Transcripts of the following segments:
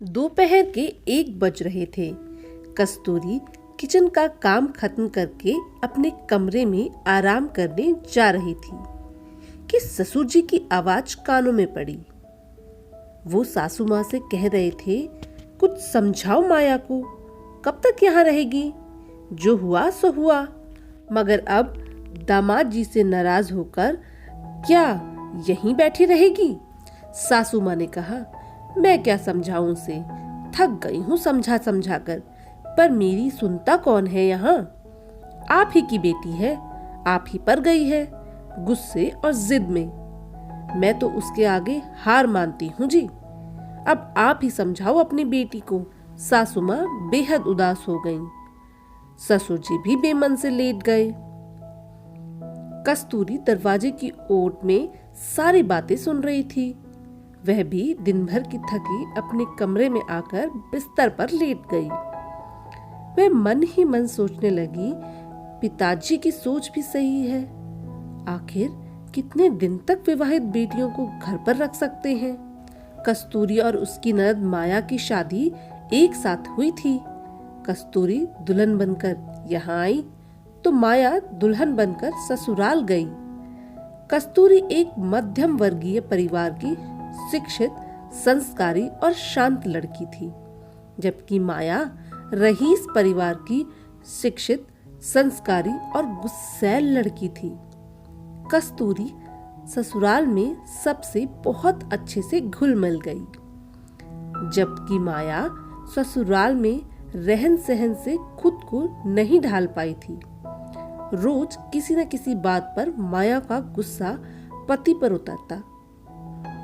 दोपहर के 1 बज रहे थे। कस्तूरी किचन का काम खत्म करके अपने कमरे में आराम करने जा रही थी कि ससुर जी की आवाज कानों में पड़ी। वो सासू माँ से कह रहे थे, कुछ समझाओ माया को, कब तक यहाँ रहेगी? जो हुआ सो हुआ। मगर अब दामाद जी से नाराज होकर क्या यहीं बैठी रहेगी? सासू माँ ने कहा, मैं क्या समझाऊं उसे, थक गई हूँ समझा समझा कर, पर मेरी सुनता कौन है यहाँ? आप ही की बेटी है, आप ही पर गई है गुस्से और जिद में। मैं तो उसके आगे हार मानती हूँ जी। अब आप ही समझाओ अपनी बेटी को। सासू माँ बेहद उदास हो गईं। ससुर जी भी बेमन से लेट गए। कस्तूरी दरवाजे की ओट में सारी बातें सुन रही थी। वह भी दिन भर की थकी अपने कमरे में आकर बिस्तर पर लेट गई। वह मन ही मन सोचने लगी, पिताजी की सोच भी सही है। आखिर कितने दिन तक विवाहित बेटियों को घर पर रख सकते हैं? कस्तूरी और उसकी ननद माया की शादी एक साथ हुई थी। कस्तूरी दुल्हन बनकर यहाँ आई तो माया दुल्हन बनकर ससुराल गई। कस्तूरी एक मध्यम वर्गीय परिवार की शिक्षित, संस्कारी और शांत लड़की थी, जबकि माया रईस परिवार की शिक्षित, संस्कारी और गुस्सैल लड़की थी। कस्तूरी ससुराल में सबसे बहुत अच्छे से घुल मिल गई, जबकि माया ससुराल में रहन सहन से खुद को नहीं ढाल पाई थी। रोज किसी न किसी बात पर माया का गुस्सा पति पर उतरता।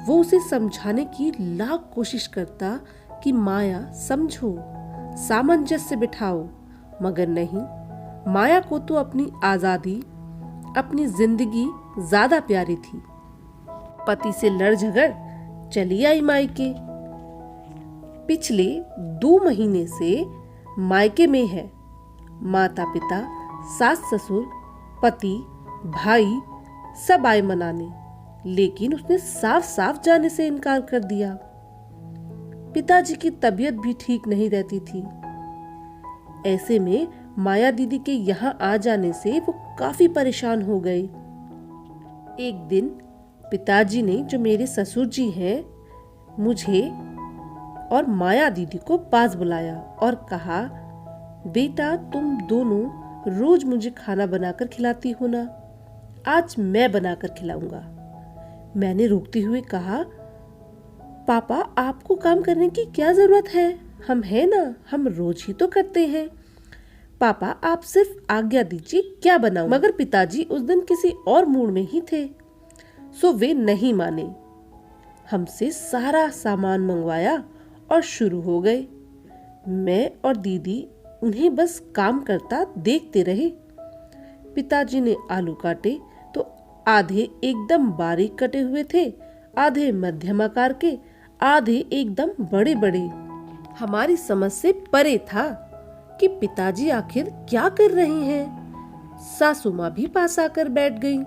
वो उसे समझाने की लाख कोशिश करता कि माया समझो, सामंजस्य बिठाओ, मगर नहीं। माया को तो अपनी आजादी, अपनी जिंदगी ज्यादा प्यारी थी। पति से लड़ झगड़ चली आई मायके। पिछले 2 महीने से मायके में है। माता पिता, सास ससुर, पति, भाई सब आए मनाने, लेकिन उसने साफ साफ जाने से इनकार कर दिया। पिताजी की तबीयत भी ठीक नहीं रहती थी। ऐसे में माया दीदी के यहाँ आ जाने से वो काफी परेशान हो गए। एक दिन पिताजी ने, जो मेरे ससुर जी हैं, मुझे और माया दीदी को पास बुलाया और कहा, बेटा तुम दोनों रोज मुझे खाना बनाकर खिलाती हो ना, आज मैं बनाकर खिलाऊंगा। मैंने रोकते हुए कहा, पापा आपको काम करने की क्या जरूरत है, हम हैं ना, हम रोज ही तो करते हैं। पापा आप सिर्फ आज्ञा दीजिए क्या बनाऊं। मगर पिताजी उस दिन किसी और मूड में ही थे, सो वे नहीं माने। हमसे सारा सामान मंगवाया और शुरू हो गए। मैं और दीदी उन्हें बस काम करता देखते रहे। पिताजी ने आलू काटे तो आधे एकदम बारीक कटे हुए थे, आधे मध्यम आकार के, आधे एकदम बड़े बड़े। हमारी समझ से परे था कि पिताजी आखिर क्या कर रहे हैं। सासू माँ भी पास आकर बैठ गई,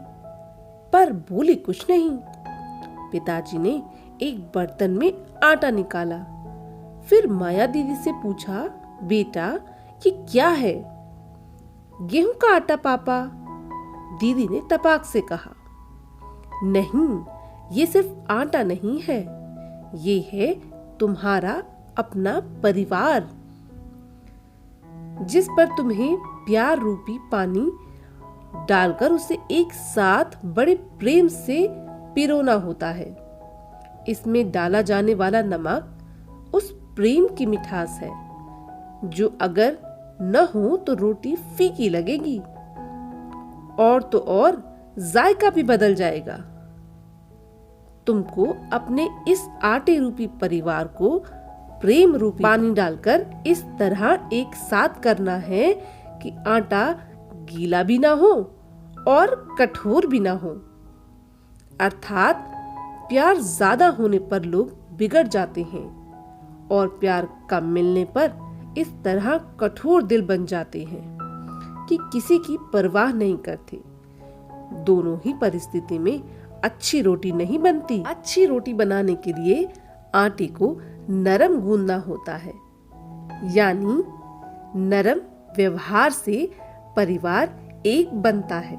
पर बोली कुछ नहीं। पिताजी ने एक बर्तन में आटा निकाला, फिर माया दीदी से पूछा, बेटा ये क्या है? गेहूं का आटा पापा। दीदी ने तपाक से कहा, नहीं, ये सिर्फ आटा नहीं है, ये है तुम्हारा अपना परिवार, जिस पर तुम्हें प्यार रूपी पानी डालकर उसे एक साथ बड़े प्रेम से पिरोना होता है। इसमें डाला जाने वाला नमक उस प्रेम की मिठास है, जो अगर न हो तो रोटी फीकी लगेगी, और तो और जायका भी बदल जाएगा। तुमको अपने इस आटे रूपी परिवार को प्रेम रूपी पानी डालकर इस तरह एक साथ करना है कि आटा गीला भी ना हो और कठोर भी ना हो। अर्थात प्यार ज्यादा होने पर लोग बिगड़ जाते हैं और प्यार कम मिलने पर इस तरह कठोर दिल बन जाते हैं कि किसी की परवाह नहीं करते। दोनों ही परिस्थिति में अच्छी रोटी नहीं बनती। अच्छी रोटी बनाने के लिए आटे को नरम गूंदना होता है, यानी नरम व्यवहार से परिवार एक बनता है।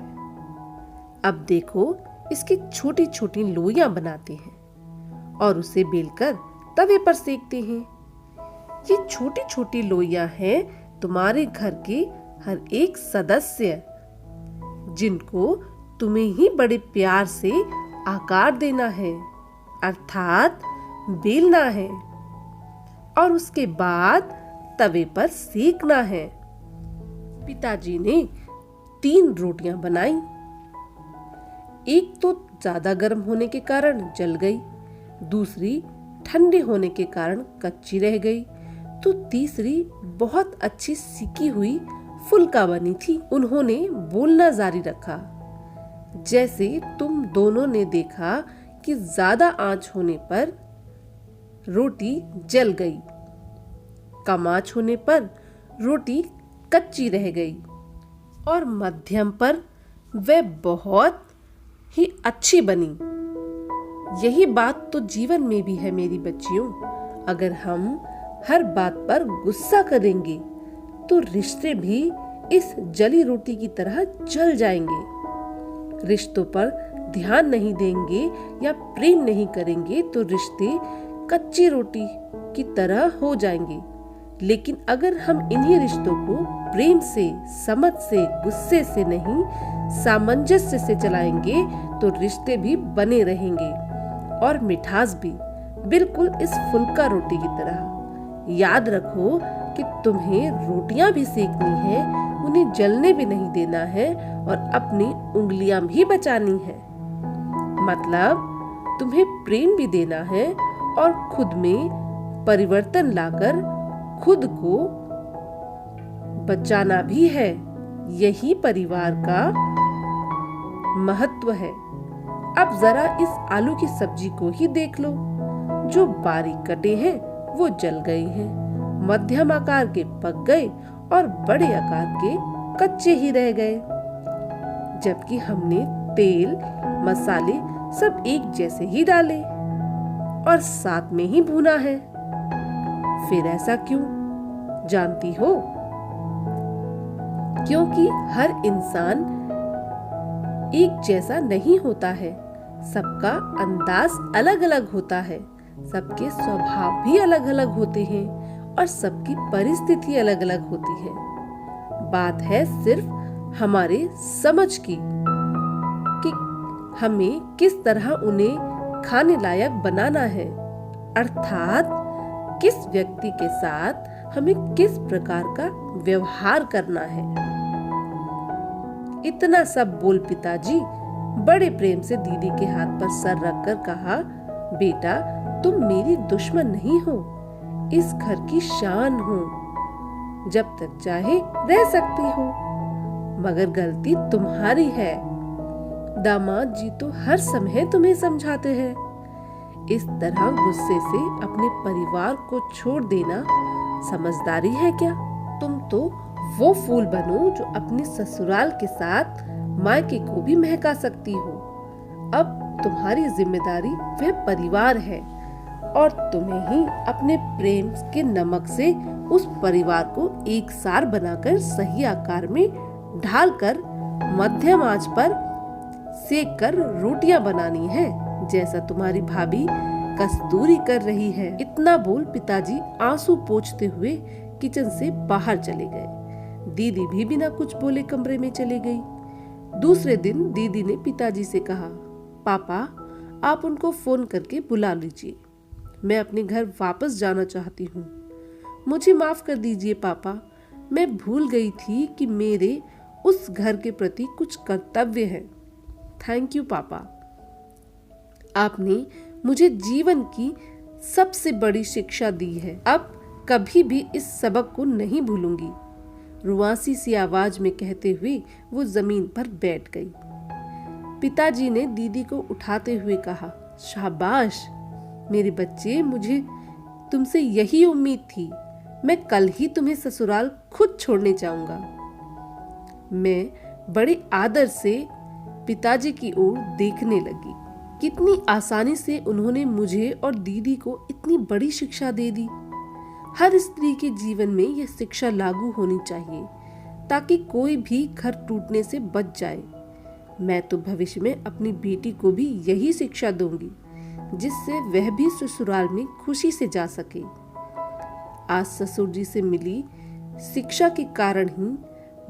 अब देखो, इसकी छोटी छोटी लोइयां बनाते हैं और उसे बेलकर तवे पर सेकते हैं। ये छोटी छोटी लोइयां हैं तुम्हारे घर के हर एक सदस्य, जिनको तुम्हें ही बड़े प्यार से आकार देना है, अर्थात बेलना है, और उसके बाद तवे पर सेकना है। पिताजी ने 3 रोटियां बनाई। एक तो ज्यादा गर्म होने के कारण जल गई, दूसरी ठंडी होने के कारण कच्ची रह गई, तो तीसरी बहुत अच्छी सिकी हुई फुल्का बनी थी। उन्होंने बोलना जारी रखा, जैसे तुम दोनों ने देखा कि ज्यादा आंच होने पर रोटी जल गई, कम आंच होने पर रोटी कच्ची रह गई, और मध्यम पर वह बहुत ही अच्छी बनी। यही बात तो जीवन में भी है मेरी बच्चियों। अगर हम हर बात पर गुस्सा करेंगे तो रिश्ते भी इस जली रोटी की तरह जल जाएंगे। रिश्तों पर ध्यान नहीं देंगे या प्रेम नहीं करेंगे तो रिश्ते कच्ची रोटी की तरह हो जाएंगे। लेकिन अगर हम इन्हीं रिश्तों को प्रेम से, समझ से, गुस्से से नहीं, सामंजस्य से चलाएंगे तो रिश्ते भी बने रहेंगे और मिठास भी, बिल्कुल इस फुल्का रोटी की तरह। याद रखो कि तुम्हें रोटियां भी सेकनी है, उन्हें जलने भी नहीं देना है और अपनी उंगलियां भी बचानी है। मतलब तुम्हें प्रेम भी देना है और खुद में परिवर्तन लाकर खुद को बचाना भी है। यही परिवार का महत्व है। अब जरा इस आलू की सब्जी को ही देख लो। जो बारीक कटे हैं वो जल गए हैं, मध्यम आकार के पक गए और बड़े आकार के कच्चे ही रह गए, जबकि हमने तेल, मसाले सब एक जैसे ही डाले और साथ में ही भुना है। फिर ऐसा क्यों, जानती हो? क्योंकि हर इंसान एक जैसा नहीं होता है, सबका अंदाज अलग अलग होता है, सबके स्वभाव भी अलग अलग होते हैं और सबकी परिस्थिति अलग अलग होती है। बात है सिर्फ हमारे समझ की कि हमें किस तरह उन्हें खाने लायक बनाना है, अर्थात किस व्यक्ति के साथ हमें किस प्रकार का व्यवहार करना है। इतना सब बोल पिताजी बड़े प्रेम से दीदी के हाथ पर सर रखकर कहा, बेटा तुम मेरी दुश्मन नहीं हो, इस घर की शान हो, जब तक चाहे रह सकती हो, मगर गलती तुम्हारी है। दामाद जी तो हर समय तुम्हें समझाते हैं। इस तरह गुस्से से अपने परिवार को छोड़ देना समझदारी है क्या? तुम तो वो फूल बनो जो अपने ससुराल के साथ मायके को भी महका सकती हो। अब तुम्हारी जिम्मेदारी वह परिवार है और तुम्हें ही अपने प्रेम के नमक से उस परिवार को एक सार बनाकर सही आकार में ढालकर मध्यम आंच पर सेक कर रोटियां बनानी है, जैसा तुम्हारी भाभी कस्तूरी कर रही है। इतना बोल पिताजी आंसू पोंछते हुए किचन से बाहर चले गए। दीदी भी बिना कुछ बोले कमरे में चली गई। दूसरे दिन दीदी ने पिताजी से कहा, पापा आप उनको फोन करके बुला लीजिए, मैं अपने घर वापस जाना चाहती हूँ। मुझे माफ कर दीजिए पापा, मैं भूल गई थी कि मेरे उस घर के प्रति कुछ कर्तव्य है। थैंक यू पापा, आपने मुझे जीवन की सबसे बड़ी शिक्षा दी है। अब कभी भी इस सबक को नहीं भूलूंगी। रुआसी सी आवाज में कहते हुए वो जमीन पर बैठ गई। पिताजी ने दीदी को उठाते हुए कहा, शाबाश मेरे बच्चे, मुझे तुमसे यही उम्मीद थी। मैं कल ही तुम्हें ससुराल खुद छोड़ने जाऊंगा। मैं बड़े आदर से पिताजी की ओर देखने लगी। कितनी आसानी से उन्होंने मुझे और दीदी को इतनी बड़ी शिक्षा दे दी। हर स्त्री के जीवन में यह शिक्षा लागू होनी चाहिए ताकि कोई भी घर टूटने से बच जाए। मैं तो भविष्य में अपनी बेटी को भी यही शिक्षा दूंगी, जिससे वह भी ससुराल में खुशी से जा सके। आज ससुर जी से मिली शिक्षा के कारण ही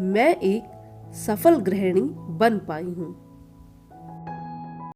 मैं एक सफल गृहिणी बन पाई हूँ।